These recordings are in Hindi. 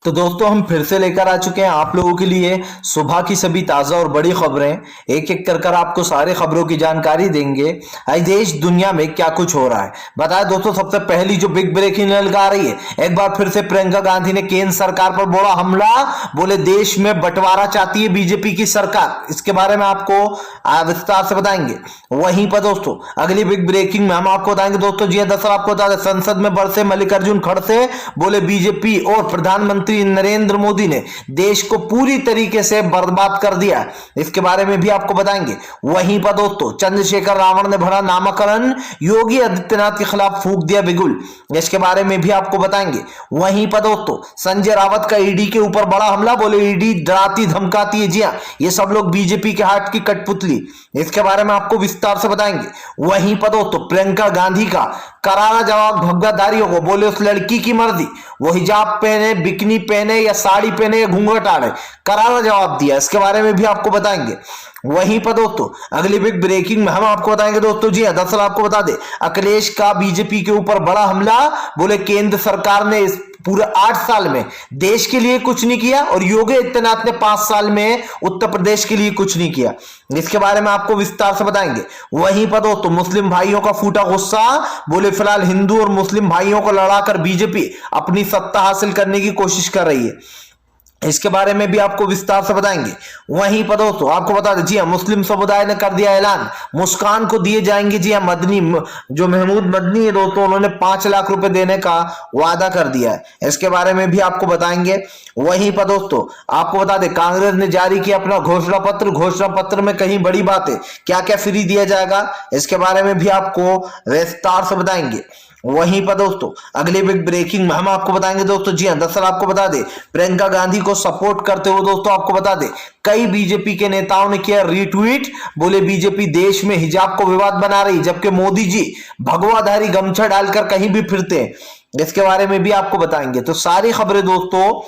तो दोस्तों हम फिर से लेकर आ चुके हैं आप लोगों के लिए सुबह की सभी ताजा और बड़ी खबरें। एक एक कर आपको सारी खबरों की जानकारी देंगे। आज देश दुनिया में क्या कुछ हो रहा है बताया दोस्तों। सबसे पहली जो बिग ब्रेकिंग न्यूज आ रही है, एक बार फिर से प्रियंका गांधी ने केंद्र सरकार पर बोला हमला। बोले देश में बंटवारा चाहती है बीजेपी की सरकार। इसके बारे में आपको विस्तार से बताएंगे। वहीं पर दोस्तों अगली बिग ब्रेकिंग में हम आपको बताएंगे दोस्तों। जी दरअसल आपको बता दें, संसद में बरसे मल्लिकार्जुन खड़से। बोले बीजेपी और प्रधानमंत्री नरेंद्र मोदी ने देश को पूरी तरीके से बर्बाद कर दिया। इसके बारे में भी आपको बताएंगे। वहीं पर दोस्तों चंद्रशेखर रावण ने भरा नामांकन, योगी आदित्यनाथ के खिलाफ फूंक दिया बिगुल। इसके बारे में भी आपको बताएंगे। वहीं पर दोस्तों संजय रावत का ईडी के ऊपर बड़ा हमला। बोले ईडी डराती धमकाती है। जी हां, ये सब लोग बीजेपी के हाथ की कठपुतली। इसके बारे में आपको विस्तार से बताएंगे। वहीं पर दोस्तों प्रियंका गांधी का करारा जवाब भगवाधारियों को। बोले उस लड़की की मर्जी, वो हिजाब पहने, बिकनी पहने या साड़ी पहने या घूंघट आड़े, करारा जवाब दिया। इसके बारे में भी आपको बताएंगे। वहीं पर दोस्तों अगली बिग ब्रेकिंग में हम आपको बताएंगे दोस्तों। जी दरअसल आपको बता दें, अखिलेश का बीजेपी के ऊपर बड़ा हमला। बोले केंद्र सरकार ने इस पूरे 8 साल में देश के लिए कुछ नहीं किया और योगी आदित्यनाथ ने 5 साल में उत्तर प्रदेश के लिए कुछ नहीं किया। इसके बारे में आपको विस्तार से बताएंगे। वहीं पर दोस्तों मुस्लिम भाइयों का फूटा गुस्सा। बोले फिलहाल हिंदू और मुस्लिम भाइयों को लड़ाकर बीजेपी अपनी सत्ता हासिल करने की कोशिश कर रही है। इसके बारे में भी आपको विस्तार से बताएंगे। वहीं पर दोस्तों आपको बता दें, जी मुस्लिम समुदाय ने कर दिया ऐलान, मुस्कान को दिए जाएंगे जी मदनी। जो महमूद मदनी है दोस्तों, उन्होंने 5 लाख रुपए देने का वादा कर दिया है। इसके बारे में भी आपको बताएंगे। वहीं पर दोस्तों आपको बता दें, कांग्रेस ने जारी किया अपना घोषणा पत्र। घोषणा पत्र में कहीं बड़ी बातें, क्या क्या फ्री दिया जाएगा, इसके बारे में भी आपको विस्तार से बताएंगे। वहीं पर दोस्तों अगली बिग ब्रेकिंग में हम आपको बताएंगे दोस्तों। जी हां, दरअसल आपको बता दें, प्रियंका गांधी को सपोर्ट करते हुए दोस्तों आपको बता दें, कई बीजेपी के नेताओं ने किया रीट्वीट। बोले बीजेपी देश में हिजाब को विवाद बना रही, जबकि मोदी जी भगवाधारी गमछा डालकर कहीं भी फिरते हैं। इसके बारे में भी आपको बताएंगे। तो सारी खबरें दोस्तों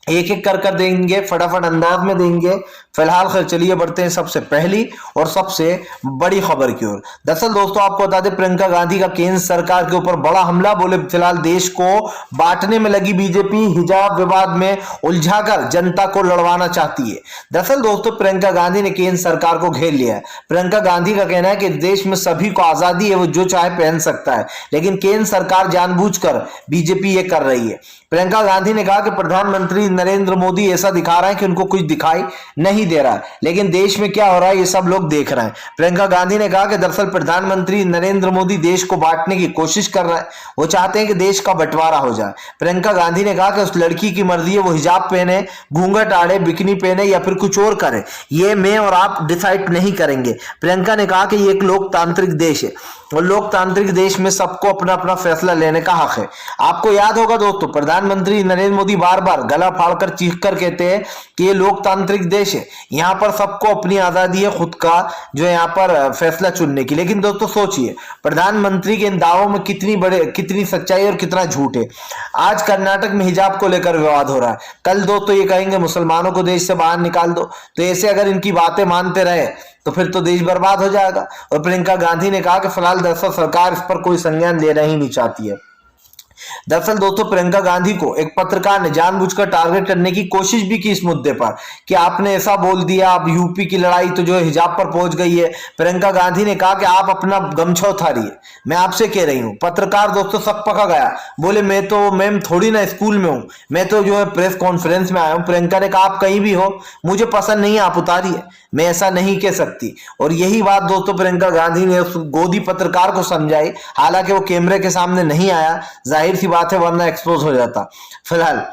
एक एक कर देंगे, फटाफट अंदाज में देंगे। फिलहाल चलिए बढ़ते हैं सबसे पहली और सबसे बड़ी खबर की ओर। दरअसल दोस्तों आपको बता दें, प्रियंका गांधी का केंद्र सरकार के ऊपर बड़ा हमला। बोले फिलहाल देश को बांटने में लगी बीजेपी, हिजाब विवाद में उलझाकर जनता को लड़वाना चाहती है। दरअसल दोस्तों प्रियंका गांधी ने केंद्र सरकार को घेर लिया है। प्रियंका गांधी का कहना है कि देश में सभी को आजादी है, वो जो चाहे पहन सकता है, लेकिन केंद्र सरकार जानबूझकर बीजेपी ये कर रही है। प्रियंका गांधी ने कहा कि प्रधानमंत्री नरेंद्र मोदी ऐसा दिखा रहे हैं कि उनको कुछ दिखाई नहीं दे रहा है, लेकिन देश में क्या हो रहा है ये सब लोग देख रहे हैं। प्रियंका गांधी ने कहा कि दरअसल प्रधानमंत्री नरेंद्र मोदी देश को बांटने की कोशिश कर रहा है, वो चाहते हैं कि देश का बंटवारा हो जाए। प्रियंका गांधी ने कहा कि उस लड़की की मर्जी है, वो हिजाब पहने, घूंघट आड़े, बिकनी पहने या फिर कुछ और करे, ये मैं और आप डिसाइड नहीं करेंगे। प्रियंका ने कहा कि ये एक लोकतांत्रिक देश है और लोकतांत्रिक देश में सबको अपना अपना फैसला लेने का हक है। आपको याद होगा दोस्तों, प्रधानमंत्री नरेंद्र मोदी बार बार गला फाड़कर चीखकर कहते हैं कि ये लोकतांत्रिक देश है, यहाँ पर सबको अपनी आजादी है खुद का जो यहाँ पर फैसला चुनने की। लेकिन दोस्तों सोचिए, प्रधानमंत्री के इन दावों में कितनी सच्चाई और कितना झूठ है। आज कर्नाटक में हिजाब को लेकर विवाद हो रहा है, कल दोस्तों ये कहेंगे मुसलमानों को देश से बाहर निकाल दो। तो ऐसे अगर इनकी बातें मानते रहे तो फिर तो देश बर्बाद हो जाएगा। और प्रियंका गांधी ने कहा कि फिलहाल दरअसल सरकार इस पर कोई संज्ञान लेना ही नहीं चाहती है। दरअसल दोस्तों प्रियंका गांधी को एक पत्रकार ने जानबूझकर टारगेट करने की कोशिश भी की इस मुद्दे पर कि आपने ऐसा बोल दिया, अब यूपी की लड़ाई तो जो है हिजाब पर पहुंच गई है। प्रियंका गांधी ने कहा कि आप अपना गमछा उतारिए, मैं आपसे कह रही हूं। पत्रकार दोस्तों सक पका गया। बोले मैं तो मैम थोड़ी ना स्कूल में हूं, मैं तो जो है प्रेस कॉन्फ्रेंस में आया हूं। प्रियंका ने कहा आप कहीं भी हो, मुझे पसंद नहीं है, आप उतारिए, मैं ऐसा नहीं कह सकती। और यही बात दोस्तों प्रियंका गांधी ने उस गोदी पत्रकार को समझाई। हालांकि वो कैमरे के सामने नहीं आया, जाहिर सी बात है, वरना एक्सपोज हो जाता। फिलहाल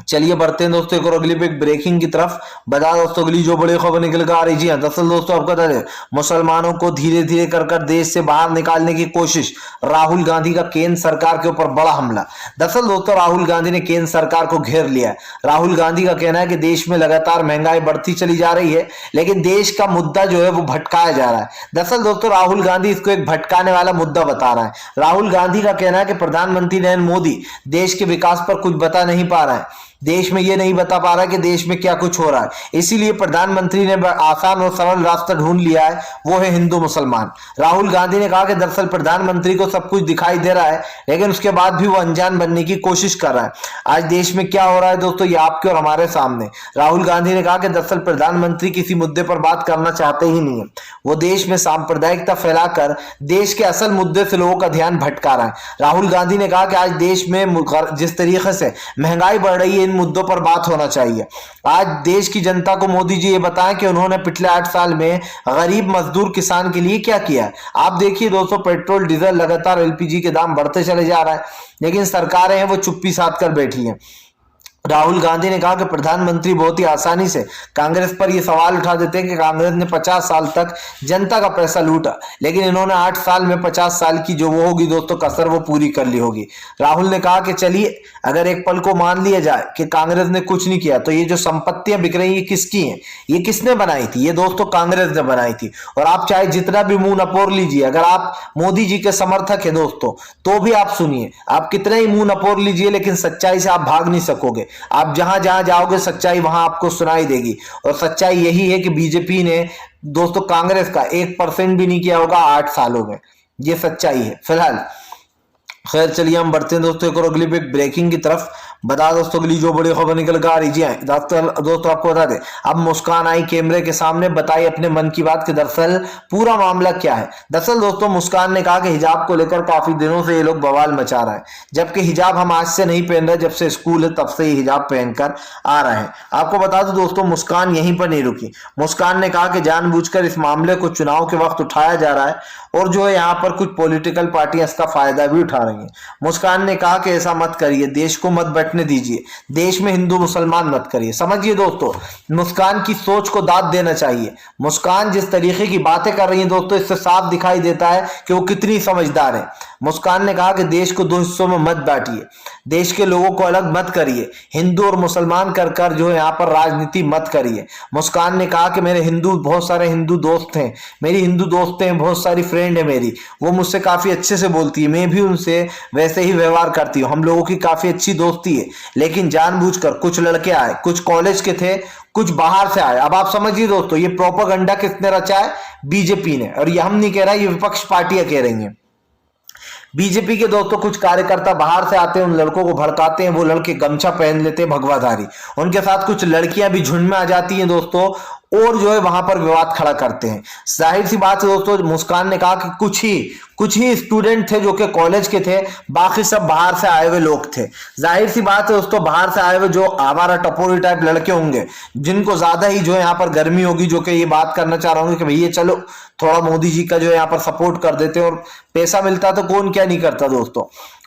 चलिए बढ़ते हैं दोस्तों एक और अगली बिग ब्रेकिंग की तरफ। बता दोस्तों अगली जो बड़ी खबर निकल कर आ रही। जी दरअसल दोस्तों आपको बता दें, मुसलमानों को धीरे धीरे कर देश से बाहर निकालने की कोशिश। राहुल गांधी का केंद्र सरकार के ऊपर बड़ा हमला। दरअसल दोस्तों राहुल गांधी ने केंद्र सरकार को घेर लिया है। राहुल गांधी का कहना है कि देश में लगातार महंगाई बढ़ती चली जा रही है, लेकिन देश का मुद्दा जो है वो भटकाया जा रहा है। दरअसल दोस्तों राहुल गांधी इसको एक भटकाने वाला मुद्दा बता रहा है। राहुल गांधी का कहना है कि प्रधानमंत्री नरेंद्र मोदी देश के विकास पर कुछ बता नहीं पा रहा है। देश में ये नहीं बता पा रहा कि देश में क्या कुछ हो रहा है। इसीलिए प्रधानमंत्री ने आसान और सरल रास्ता ढूंढ लिया है, वो है हिंदू मुसलमान। राहुल गांधी ने कहा कि दरअसल प्रधानमंत्री को सब कुछ दिखाई दे रहा है, लेकिन उसके बाद भी वो अनजान बनने की कोशिश कर रहा है। आज देश में क्या हो रहा है दोस्तों, ये आपके और हमारे सामने। राहुल गांधी ने कहा कि दरअसल प्रधानमंत्री किसी मुद्दे पर बात करना चाहते ही नहीं है। वो देश में सांप्रदायिकता फैलाकर देश के असल मुद्दे से लोगों का ध्यान भटका रहा है। राहुल गांधी ने कहा कि आज देश में जिस तरीके से महंगाई बढ़ रही है, इन मुद्दों पर बात होना चाहिए। आज देश की जनता को मोदी जी ये बताएं कि उन्होंने पिछले 8 साल में गरीब मजदूर किसान के लिए क्या किया है। आप देखिए दोस्तों, पेट्रोल डीजल लगातार एलपीजी के दाम बढ़ते चले जा रहा है, लेकिन सरकारें हैं वो चुप्पी साध कर बैठी हैं। राहुल गांधी ने कहा कि प्रधानमंत्री बहुत ही आसानी से कांग्रेस पर यह सवाल उठा देते हैं कि कांग्रेस ने 50 साल तक जनता का पैसा लूटा, लेकिन इन्होंने 8 साल में 50 साल की जो वो होगी दोस्तों कसर, वो पूरी कर ली होगी। राहुल ने कहा कि चलिए अगर एक पल को मान लिया जाए कि कांग्रेस ने कुछ नहीं किया, तो ये जो संपत्तियां बिक रही है किसकी हैं, ये किसने बनाई थी? ये दोस्तों कांग्रेस ने बनाई थी। और आप चाहे जितना भी मुंह नपोर लीजिए, अगर आप मोदी जी के समर्थक है दोस्तों, तो भी आप सुनिए, आप कितने ही मुंह नपोर लीजिए, लेकिन सच्चाई से आप भाग नहीं सकोगे। आप जहां जहां जाओगे सच्चाई वहां आपको सुनाई देगी। और सच्चाई यही है कि बीजेपी ने दोस्तों कांग्रेस का 1% भी नहीं किया होगा 8 सालों में। ये सच्चाई है। फिलहाल खैर चलिए हम बढ़ते हैं दोस्तों एक और अगली ब्रेकिंग की तरफ। बता दोस्तों अगली जो बड़ी खबर निकल कर आ रही है दोस्तों आपको बता दें, अब मुस्कान आई कैमरे के सामने, बताई अपने मन की बात कि दरअसल पूरा मामला क्या है। दरअसल दोस्तों मुस्कान ने कहा कि हिजाब को लेकर काफी दिनों से ये लोग बवाल मचा रहे हैं, जबकि हिजाब हम आज से नहीं पहन रहे, जब से स्कूल है तब से ही हिजाब पहनकर आ रहे हैं। आपको बता दो दोस्तों, मुस्कान यहीं पर नहीं रुकी। मुस्कान ने कहा कि जानबूझकर इस मामले को चुनाव के वक्त उठाया जा रहा है और जो है यहाँ पर कुछ पॉलिटिकल पार्टियां इसका फायदा भी उठा रही हैं। मुस्कान ने कहा कि ऐसा मत करिए, देश को मत बंटने दीजिए, देश में हिंदू मुसलमान मत करिए। समझिए दोस्तों, मुस्कान की सोच को दाद देना चाहिए। मुस्कान जिस तरीके की बातें कर रही है दोस्तों, इससे साफ दिखाई देता है कि वो कितनी समझदार है। मुस्कान ने कहा कि देश को 2 हिस्सों में मत बांटिए, देश के लोगों को अलग मत करिए, हिंदू और मुसलमान कर कर जो है यहाँ पर राजनीति मत करिए। मुस्कान ने कहा कि मेरे बहुत सारे हिंदू दोस्त हैं, मेरी हिंदू दोस्तें हैं, बहुत सारी फ्रेंड है मेरी, वो मुझसे काफी अच्छे से बोलती है, मैं भी उनसे वैसे ही व्यवहार करती हूँ, हम लोगों की काफी अच्छी दोस्ती है। लेकिन जानबूझकर कुछ लड़के आए, कुछ कॉलेज के थे, कुछ बाहर से आए। अब आप समझिए दोस्तों, ये प्रोपेगेंडा किसने रचा है? बीजेपी ने। और ये हम नहीं कह रहा, ये विपक्ष पार्टियां कह रही हैं। बीजेपी के दोस्तों कुछ कार्यकर्ता बाहर से आते हैं, उन लड़कों को भड़काते हैं, वो लड़के गमछा पहन लेते हैं भगवाधारी, उनके साथ कुछ लड़कियां भी झुंड में आ जाती हैं दोस्तों, और जो है वहां पर विवाद खड़ा करते हैं। जाहिर सी बात है दोस्तों, मुस्कान ने कहा कि कुछ ही स्टूडेंट थे जो कि कॉलेज के थे, बाकी सब बाहर से आए हुए लोग थे। जाहिर सी बात है दोस्तों, बाहर से आए हुए जो आवारा टपोरी टाइप लड़के होंगे, जिनको ज्यादा ही जो है यहाँ पर गर्मी होगी, जो कि ये बात करना चाह रहे होंगे कि भैया चलो थोड़ा मोदी जी का जो है यहाँ पर सपोर्ट कर देते हैं, और पैसा मिलता तो कौन क्या नहीं करता दोस्तों।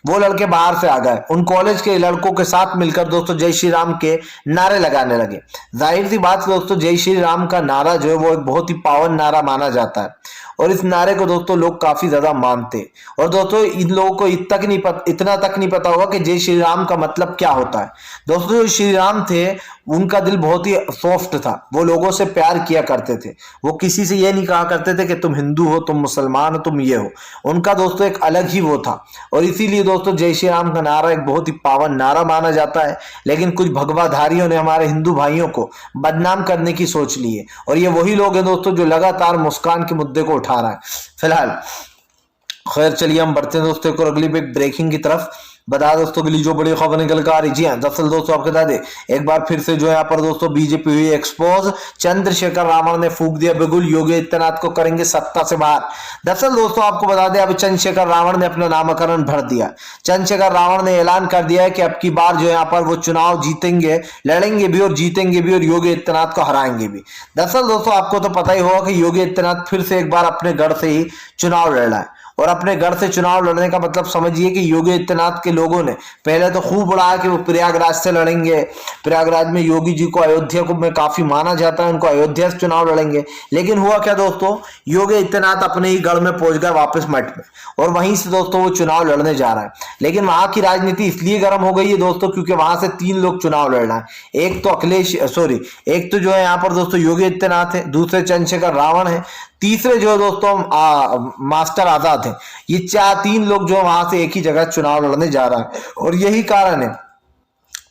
वो लड़के बाहर से आ गए, उन कॉलेज के लड़कों के साथ मिलकर दोस्तों जय श्री राम के नारे लगाने लगे। जाहिर सी बात दोस्तों, जय श्री राम का नारा जो है वो एक बहुत ही पावन नारा माना जाता है, और इस नारे को दोस्तों लोग काफी ज्यादा मानते। और दोस्तों इन लोगों को इतना तक नहीं पता होगा कि जय श्री राम का मतलब क्या होता है। दोस्तों जो श्री राम थे, उनका दिल बहुत ही सॉफ्ट था, वो लोगों से प्यार किया करते थे, वो किसी से ये नहीं कहा करते थे कि तुम हिंदू हो, तुम मुसलमान हो, तुम ये हो। उनका दोस्तों एक अलग ही वो था, और इसीलिए दोस्तों जय श्री राम का नारा एक बहुत ही पावन नारा माना जाता है। लेकिन कुछ भगवाधारियों ने हमारे हिंदू भाइयों को बदनाम करने की सोच ली है, और ये वही लोग हैं दोस्तों जो लगातार मुस्कान के मुद्दे को उठा रहा है। फिलहाल खैर चलिए हम बढ़ते हैं दोस्तों एक और अगली ब्रेकिंग की तरफ। बता दोस्तों अगली जो बड़ी खबर निकल कर आ रही है, दरअसल दोस्तों आपको बता दे, एक बार फिर से जो यहाँ पर दोस्तों बीजेपी हुई एक्सपोज। चंद्रशेखर रावण ने फूंक दिया बिगुल, योगी आदित्यनाथ को करेंगे सत्ता से बाहर। दरअसल दोस्तों आपको बता दें, अब चंद्रशेखर रावण ने अपना नामकरण भर दिया। चंद्रशेखर रावण ने ऐलान कर दिया है कि अब की बार जो यहाँ पर वो चुनाव जीतेंगे, लड़ेंगे भी और जीतेंगे भी, और योगी आदित्यनाथ को हराएंगे भी। दरअसल दोस्तों आपको तो पता ही होगा कि योगी आदित्यनाथ फिर से एक बार अपने गढ़ से ही चुनाव लड़ रहा है, और अपने घर से चुनाव लड़ने का मतलब समझिए कि योगी आदित्यनाथ के लोगों ने पहले तो खूब उड़ाया कि वो प्रयागराज से लड़ेंगे, प्रयागराज में योगी जी को अयोध्या को में काफी माना जाता है, उनको अयोध्या से चुनाव लड़ेंगे। लेकिन हुआ क्या दोस्तों, योगी आदित्यनाथ अपने ही गढ़ में पहुंच गए वापस मठ में, और वहीं से दोस्तों वो चुनाव लड़ने जा रहा है। लेकिन वहां की राजनीति इसलिए गर्म हो गई है दोस्तों, क्योंकि वहां से 3 लोग चुनाव लड़ रहे हैं। एक तो जो है यहाँ पर दोस्तों योगी आदित्यनाथ है, दूसरे चंद्रशेखर रावण है, तीसरे जो दोस्तों मास्टर आजाद है। ये 3 लोग जो वहां से एक ही जगह चुनाव लड़ने जा रहा है, और यही कारण है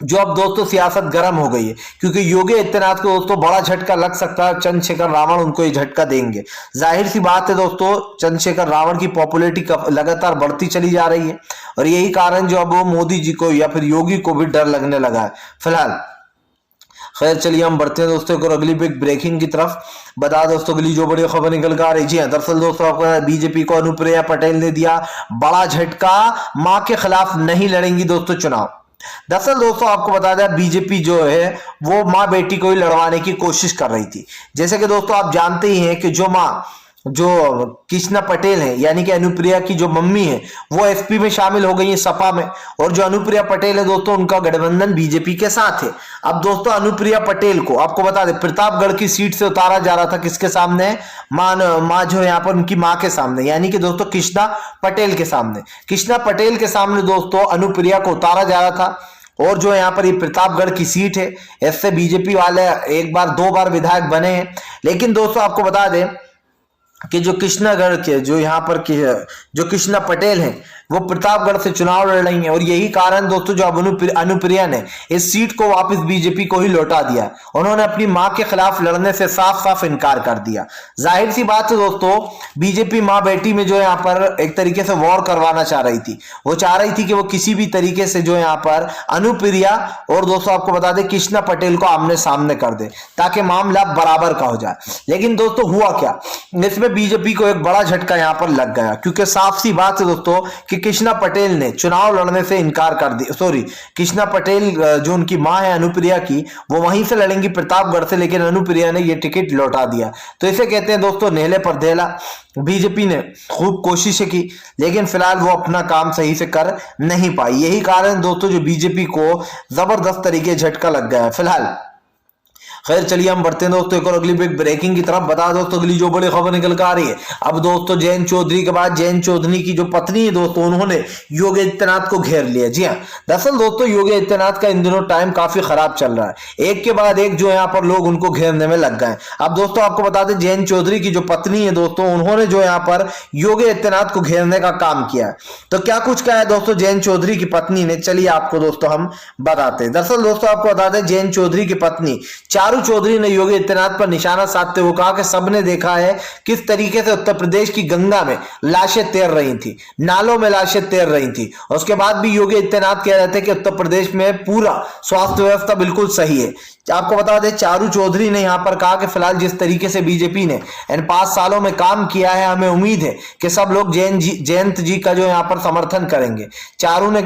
जो अब दोस्तों सियासत गर्म हो गई है, क्योंकि योगी आदित्यनाथ को दोस्तों बड़ा झटका लग सकता है। चंद्रशेखर रावण उनको ये झटका देंगे। जाहिर सी बात है दोस्तों, चंद्रशेखर रावण की पॉपुलैरिटी लगातार बढ़ती चली जा रही है और यही कारण जो अब वो मोदी जी को या फिर योगी को भी डर लगने लगा है फिलहाल। खैर चलिए हम बढ़ते हैं दोस्तों को अगली बिग ब्रेकिंग की तरफ। बता दोस्तों अगली जो बड़ी खबर निकल कर आ रही है, दरअसल दोस्तों आपको बीजेपी को अनुप्रिया पटेल ने दिया बड़ा झटका, मां के खिलाफ नहीं लड़ेंगी दोस्तों चुनाव। दरअसल दोस्तों आपको बता दें, बीजेपी जो है वो मां बेटी को ही लड़वाने की कोशिश कर रही थी। जैसे कि दोस्तों आप जानते ही हैं कि जो कृष्णा पटेल है यानी कि अनुप्रिया की जो मम्मी है वो एसपी में शामिल हो गई है सपा में, और जो अनुप्रिया पटेल है दोस्तों उनका गठबंधन बीजेपी के साथ है। अब दोस्तों अनुप्रिया पटेल को आपको बता दें प्रतापगढ़ की सीट से उतारा जा रहा था, किसके सामने? मां जो है यहाँ पर उनकी मां के सामने, यानी कि दोस्तों कृष्णा पटेल के सामने। कृष्णा पटेल के सामने दोस्तों अनुप्रिया को उतारा जा रहा था। और जो यहाँ पर ये प्रतापगढ़ की सीट है, इससे बीजेपी वाले एक बार दो बार विधायक बने हैं। लेकिन दोस्तों आपको बता दें कि जो कृष्णागढ़ के जो यहाँ पर जो कृष्णा पटेल हैं वो प्रतापगढ़ से चुनाव लड़ रही हैं, और यही कारण दोस्तों जो अनुप्रिया ने इस सीट को वापस बीजेपी को ही लौटा दिया। उन्होंने अपनी मां के खिलाफ लड़ने से साफ साफ इनकार कर दिया। जाहिर सी बात है दोस्तों, बीजेपी मां बेटी में जो यहाँ पर एक तरीके से वॉर करवाना चाह रही थी। वो चाह रही थी कि वो किसी भी तरीके से जो यहाँ पर अनुप्रिया और दोस्तों आपको बता दें कृष्णा पटेल को आमने सामने कर दे, ताकि मामला बराबर का हो जाए। लेकिन दोस्तों हुआ क्या, इसमें बीजेपी को एक बड़ा झटका यहाँ पर लग गया, क्योंकि साफ सी बात है दोस्तों कि कृष्णा पटेल ने चुनाव लड़ने से इनकार कर दिया। सॉरी, कृष्णा पटेल जो उनकी मां है अनुप्रिया की, वो वहीं से लड़ेंगी प्रतापगढ़ से, लेकिन अनुप्रिया ने ये टिकट लौटा दिया। तो इसे कहते हैं दोस्तों नेले पर धेला। बीजेपी ने खूब कोशिशें की, लेकिन फिलहाल वो अपना काम सही से कर नहीं पाई। यही कारण दोस्तों जो बीजेपी को जबरदस्त तरीके झटका लग गया है फिलहाल। खैर चलिए हम बढ़ते हैं दोस्तों एक और अगली बिग ब्रेकिंग की तरफ। बता दोस्तों अगली जो बड़ी खबर निकल कर आ रही है, अब दोस्तों जयंत चौधरी के बाद जयंत चौधरी की जो पत्नी है दोस्तों, उन्होंने योगी आदित्यनाथ को घेर लिया। जी हाँ, दरअसल दोस्तों योगी आदित्यनाथ का इन दिनों टाइम काफी खराब चल रहा है। एक के बाद एक जो यहाँ पर लोग उनको घेरने में लग गए। अब दोस्तों आपको बता दें जयंत चौधरी की जो पत्नी है दोस्तों, उन्होंने जो यहाँ पर योगी आदित्यनाथ को घेरने का काम किया है। तो क्या कुछ कहा है दोस्तों जयंत चौधरी की पत्नी ने, चलिए आपको दोस्तों हम बताते हैं। दरअसल दोस्तों आपको बता दें जयंत चौधरी की पत्नी चारू चौधरी ने योगी आदित्यनाथ पर निशाना साधते हुए कहा कि सबने देखा है किस तरीके से उत्तर प्रदेश की गंगा में लाशें तैर रही थी, नालों में लाशें तैर रही थी। उसके बाद भी योगी आदित्यनाथ कह रहे थे कि उत्तर प्रदेश में पूरा स्वास्थ्य व्यवस्था बिल्कुल सही है। आपको बता दें चारू चौधरी ने यहां पर कहा कि फिलहाल जिस तरीके से बीजेपी ने इन 5 सालों में काम किया है, हमें उम्मीद है कि सब लोग जयंत जी का जो यहां पर समर्थन करेंगे। चारू ने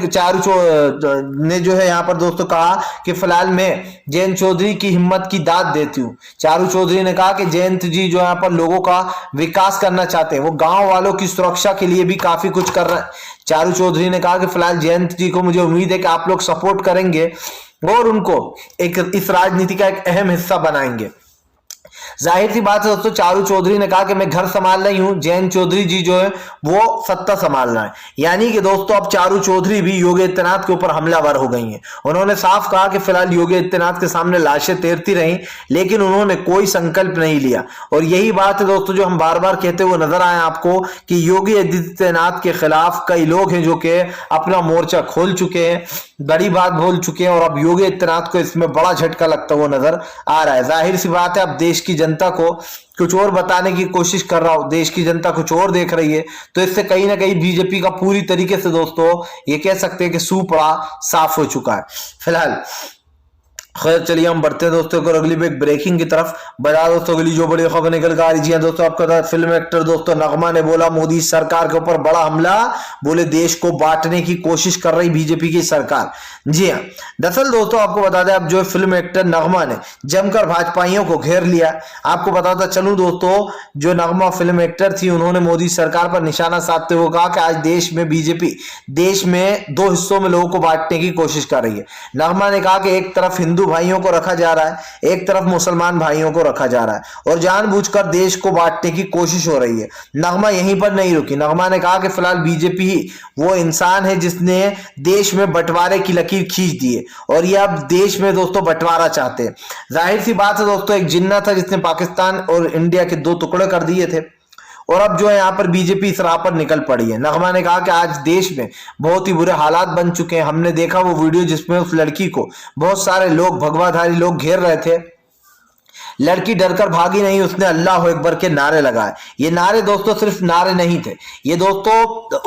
जो है यहां पर दोस्तों कहा कि फिलहाल मैं जयंत चौधरी की हिम्मत की दाद देती हूं। चारू चौधरी ने कहा कि जयंत जी जो यहां पर लोगों का विकास करना चाहते हैं, वो गांव वालों की सुरक्षा के लिए भी काफी कुछ कर रहे हैं। चारू चौधरी ने कहा कि फिलहाल जयंत जी को मुझे उम्मीद है कि आप लोग सपोर्ट करेंगे और उनको एक इस राजनीति का एक अहम हिस्सा बनाएंगे। जाहिर सी बात है दोस्तों, चारू चौधरी ने कहा कि मैं घर संभाल रही हूं, जयंत चौधरी जी जो है वो सत्ता संभाल रहा है। यानी कि दोस्तों अब चारू चौधरी भी योगी आदित्यनाथ के ऊपर हमलावर हो गई हैं। उन्होंने साफ कहा कि फिलहाल योगी आदित्यनाथ के सामने लाशें तैरती रहीं, लेकिन उन्होंने कोई संकल्प नहीं लिया। और यही बात है दोस्तों जो हम बार बार कहते हुए नजर आए आपको कि योगी आदित्यनाथ के खिलाफ कई लोग हैं जो कि अपना मोर्चा खोल चुके हैं, बड़ी बात बोल चुके हैं, और अब योगी आदित्यनाथ को इसमें बड़ा झटका लगता हुआ नजर आ रहा है। जाहिर सी बात है अब देश की जनता को कुछ और बताने की कोशिश कर रहा हूं, देश की जनता कुछ और देख रही है, तो इससे कहीं ना कहीं बीजेपी का पूरी तरीके से दोस्तों ये कह सकते हैं कि सूपड़ा साफ हो चुका है फिलहाल। खैर चलिए हम बढ़ते हैं दोस्तों और अगली एक ब्रेकिंग की तरफ। बता दोस्तों अगली जो बड़ी खबर निकल कर आ रही है दोस्तों, आपका फिल्म एक्टर दोस्तों नगमा ने बोला मोदी सरकार के ऊपर बड़ा हमला, बोले देश को बांटने की कोशिश कर रही बीजेपी की सरकार। जी हाँ, दरअसल दोस्तों आपको बता दें अब जो फिल्म एक्टर नगमा ने जमकर भाजपाइयों को घेर लिया। आपको बताता चलूं दोस्तों, जो नगमा फिल्म एक्टर थी उन्होंने मोदी सरकार पर निशाना साधते हुए कहा कि आज देश में बीजेपी देश में 2 हिस्सों में लोगों को बांटने की कोशिश कर रही है। नगमा ने कहा कि एक तरफ हिंदू भाइयों को रखा जा रहा है, एक तरफ मुसलमान भाइयों को रखा जा रहा है और जानबूझकर देश को बांटने की कोशिश हो रही है। नगमा यहीं पर नहीं रुकी। नगमा ने कहा कि फिलहाल बीजेपी ही वो इंसान है जिसने देश में बंटवारे की लकीर खींच दी है और ये अब देश में दोस्तों बंटवारा चाहते हैं। जाहिर सी बात है दोस्तों, एक जिन्ना था जिसने पाकिस्तान और इंडिया के 2 टुकड़े कर दिए थे और अब जो है यहाँ पर बीजेपी इस राह पर निकल पड़ी है। नगमा ने कहा कि आज देश में बहुत ही बुरे हालात बन चुके हैं। हमने देखा वो वीडियो जिसमें उस लड़की को बहुत सारे लोग, भगवाधारी लोग घेर रहे थे, लड़की डरकर भागी नहीं, उसने अल्लाह अकबर के नारे लगाए। ये नारे दोस्तों सिर्फ नारे नहीं थे, ये दोस्तों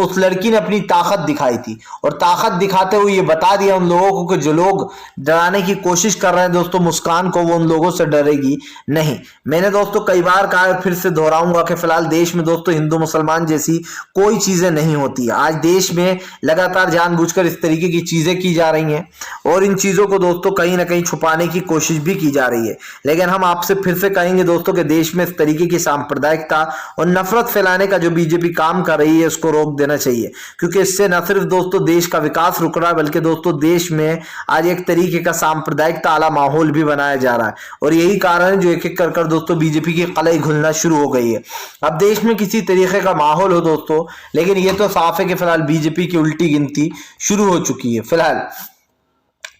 उस लड़की ने अपनी ताकत दिखाई थी, और ताकत दिखाते हुए ये बता दिया उन लोगों को कि जो लोग डराने की कोशिश कर रहे हैं दोस्तों मुस्कान को, वो उन लोगों से डरेगी नहीं। मैंने दोस्तों कई बार कहा, फिर से दोहराऊंगा कि फिलहाल देश में दोस्तों हिंदू मुसलमान जैसी कोई चीजें नहीं होती। आज देश में लगातार जानबूझकर इस तरीके की चीजें की जा रही हैं, और इन चीजों को दोस्तों कहीं ना कहीं छुपाने की कोशिश भी की जा रही है। लेकिन हम आपसे फिर से कहेंगे दोस्तों कि देश में इस तरीके की सांप्रदायिकता और नफरत फैलाने का जो बीजेपी काम कर रही है उसको रोक देना चाहिए, क्योंकि इससे न सिर्फ दोस्तों देश का विकास रुक रहा है, बल्कि दोस्तों देश में आज एक तरीके का सांप्रदायिकता वाला माहौल भी बनाया जा रहा है। और यही कारण है जो एक एक कर दोस्तों बीजेपी की कलई घुलना शुरू हो गई है। अब देश में किसी तरीके का माहौल हो दोस्तों, लेकिन ये तो साफ है कि फिलहाल बीजेपी की उल्टी गिनती शुरू हो चुकी है। फिलहाल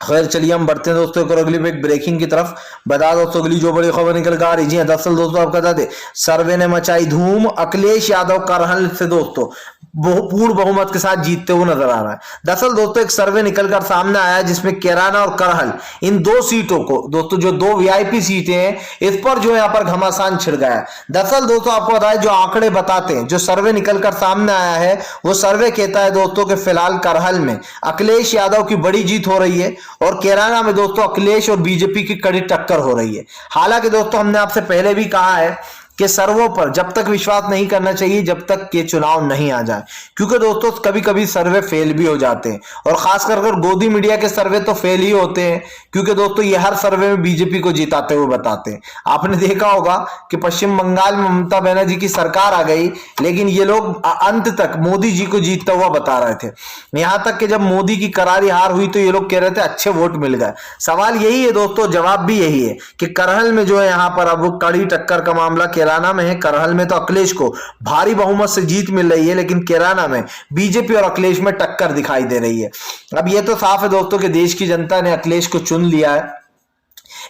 खैर चलिए हम बढ़ते हैं दोस्तों और अगली एक ब्रेकिंग की तरफ। बता दोस्तों अगली जो बड़ी खबर निकल कर आ रही है, दरअसल दोस्तों आपको बता दे, सर्वे ने मचाई धूम, अखिलेश यादव करहल से दोस्तों पूर्ण बहुमत के साथ जीतते हुए नजर आ रहा है। दरअसल दोस्तों एक सर्वे निकलकर सामने आया जिसमें कैराना और करहल इन दो सीटों को दोस्तों, जो दो वीआईपी सीटें हैं, इस पर जो यहाँ पर घमासान छिड़ गया है। दरअसल दोस्तों आपको बताया, जो आंकड़े बताते हैं, जो सर्वे निकलकर सामने आया है, वो सर्वे कहता है दोस्तों कि फिलहाल करहल में अखिलेश यादव की बड़ी जीत हो रही है, और कैराना में दोस्तों अखिलेश और बीजेपी की कड़ी टक्कर हो रही है। हालांकि दोस्तों हमने आपसे पहले भी कहा है कि सर्वे पर जब तक विश्वास नहीं करना चाहिए जब तक के चुनाव नहीं आ जाए, क्योंकि दोस्तों कभी कभी सर्वे फेल भी हो जाते हैं, और खासकर गोदी मीडिया के सर्वे तो फेल ही होते हैं, क्योंकि दोस्तों ये हर सर्वे में बीजेपी को जिताते हुए बताते हैं। आपने देखा होगा कि पश्चिम बंगाल में ममता बनर्जी की सरकार आ गई, लेकिन ये लोग अंत तक मोदी जी को जीतता हुआ बता रहे थे। यहां तक कि जब मोदी की करारी हार हुई तो ये लोग कह रहे थे अच्छे वोट मिल गए। सवाल यही है दोस्तों, जवाब भी यही है कि करहल में जो है यहाँ पर अब कड़ी टक्कर का मामला कैराना में है। करहल में तो अखिलेश को भारी बहुमत से जीत मिल रही है, लेकिन कैराना में बीजेपी और अखिलेश में टक्कर दिखाई दे रही है। अब यह तो साफ है दोस्तों कि देश की जनता ने अखिलेश को चुन लिया है।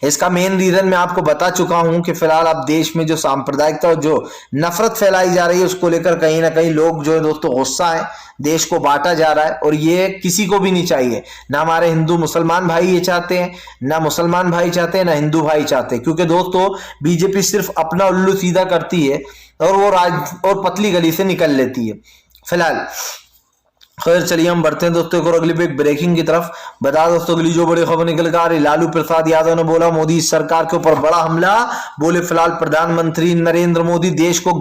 इसका मेन रीजन मैं आपको बता चुका हूं कि फिलहाल अब देश में जो सांप्रदायिकता और जो नफरत फैलाई जा रही है उसको लेकर कहीं ना कहीं लोग जो है दोस्तों गुस्सा है, देश को बांटा जा रहा है, और ये किसी को भी नहीं चाहिए। ना हमारे हिंदू मुसलमान भाई ये चाहते हैं, ना मुसलमान भाई चाहते हैं, ना हिंदू भाई चाहते हैं, क्योंकि दोस्तों बीजेपी सिर्फ अपना उल्लू सीधा करती है और वो राज और पतली गली से निकल लेती है। फिलहाल खैर चलिए हम बढ़ते हैं दोस्तों और अगली एक ब्रेकिंग की तरफ। बता दोस्तों अगली जो बड़ी खबर निकल कर आ रही, लालू प्रसाद यादव ने बोला मोदी सरकार के ऊपर बड़ा हमला। बोले फिलहाल प्रधानमंत्री नरेंद्र मोदी देश को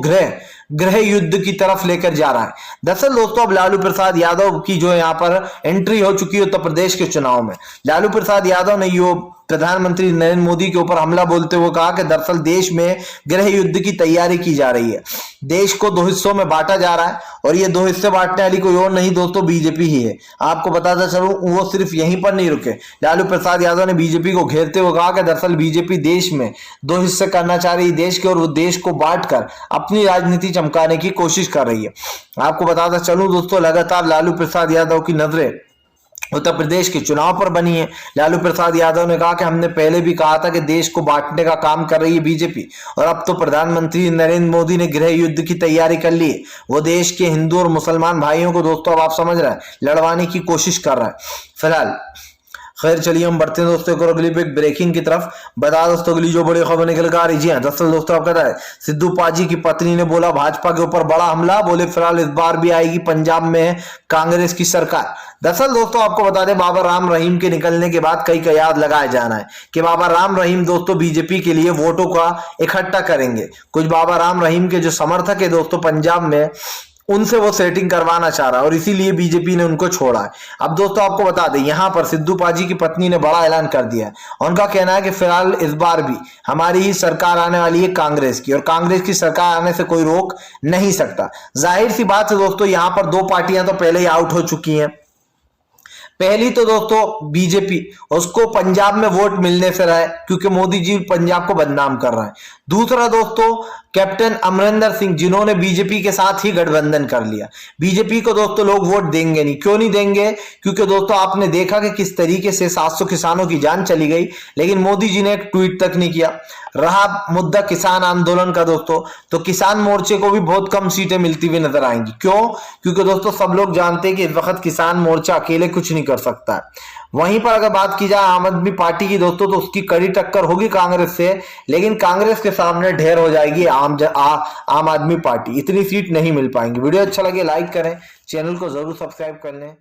गृह युद्ध की तरफ लेकर जा रहा है। दरअसल दोस्तों अब लालू प्रसाद यादव की जो यहाँ पर एंट्री हो चुकी है उत्तर प्रदेश के चुनाव में। लालू प्रसाद यादव ने यो प्रधानमंत्री नरेंद्र मोदी के ऊपर हमला बोलते हुए कहा कि दरअसल देश में गृह युद्ध की तैयारी की जा रही है। देश को दो हिस्सों में बांटा जा रहा है, और ये दो हिस्से बांटने वाली कोई और नहीं दोस्तों बीजेपी ही है। आपको बताता चलूं वो सिर्फ यहीं पर नहीं रुके। लालू प्रसाद यादव ने बीजेपी को घेरते हुए कहा कि दरअसल बीजेपी देश में दो हिस्से करना चाह रही है देश के, और वो देश को बांटकर अपनी राजनीति चमकाने की कोशिश कर रही है। आपको बताता चलूं दोस्तों लगातार लालू प्रसाद यादव की नजरें उत्तर प्रदेश के चुनाव पर बनी है। लालू प्रसाद यादव ने कहा कि हमने पहले भी कहा था कि देश को बांटने का काम कर रही है बीजेपी, और अब तो प्रधानमंत्री नरेंद्र मोदी ने गृह युद्ध की तैयारी कर ली है। वो देश के हिंदू और मुसलमान भाइयों को दोस्तों अब आप समझ रहे हैं लड़वाने की कोशिश कर रहा है। फिलहाल खैर चलिए हम बढ़ते हैं दोस्तों और अगली एक ब्रेकिंग की तरफ। बता दोस्तों अगली जो बड़ी खबर निकल कर आ रही है, दरअसल दोस्तों आपको पता है सिद्धू पाजी की पत्नी ने बोला भाजपा के ऊपर बड़ा हमला। बोले फिलहाल इस बार भी आएगी पंजाब में कांग्रेस की सरकार। दरअसल दोस्तों आपको बता दें बाबा राम रहीम के निकलने के बाद कई कयास लगाया जाना है कि बाबा राम रहीम दोस्तों बीजेपी के लिए वोटों का इकट्ठा करेंगे। कुछ बाबा राम रहीम के जो समर्थक है दोस्तों पंजाब में, उनसे वो सेटिंग करवाना चाह रहा है, और इसीलिए बीजेपी ने उनको छोड़ा है। अब दोस्तों आपको बता दें यहाँ पर सिद्धू पाजी की पत्नी ने बड़ा ऐलान कर दिया है। उनका कहना है कि फिलहाल इस बार भी हमारी ही सरकार आने वाली है कांग्रेस की, और कांग्रेस की सरकार आने से कोई रोक नहीं सकता। जाहिर सी बात है दोस्तों यहाँ पर दो पार्टियां तो पहले ही आउट हो चुकी हैं। पहली तो दोस्तों बीजेपी, उसको पंजाब में वोट मिलने से रहा है क्योंकि मोदी जी पंजाब को बदनाम कर रहा है। दूसरा दोस्तों कैप्टन अमरिंदर सिंह, जिन्होंने बीजेपी के साथ ही गठबंधन कर लिया। बीजेपी को दोस्तों लोग वोट देंगे नहीं। क्यों नहीं देंगे? क्योंकि दोस्तों आपने देखा कि किस तरीके से 700 किसानों की जान चली गई, लेकिन मोदी जी ने एक ट्वीट तक नहीं किया। रहा मुद्दा किसान आंदोलन का दोस्तों, तो किसान मोर्चे को भी बहुत कम सीटें मिलती हुई नजर आएंगी। क्यों? क्योंकि दोस्तों सब लोग जानते हैं कि इस वक्त किसान मोर्चा अकेले कुछ नहीं कर सकता। वहीं पर अगर बात की जाए आम आदमी पार्टी की दोस्तों, तो उसकी कड़ी टक्कर होगी कांग्रेस से, लेकिन कांग्रेस के सामने ढेर हो जाएगी आम आदमी पार्टी। इतनी सीट नहीं मिल पाएंगी। वीडियो अच्छा लगे लाइक करें, चैनल को जरूर सब्सक्राइब कर लें।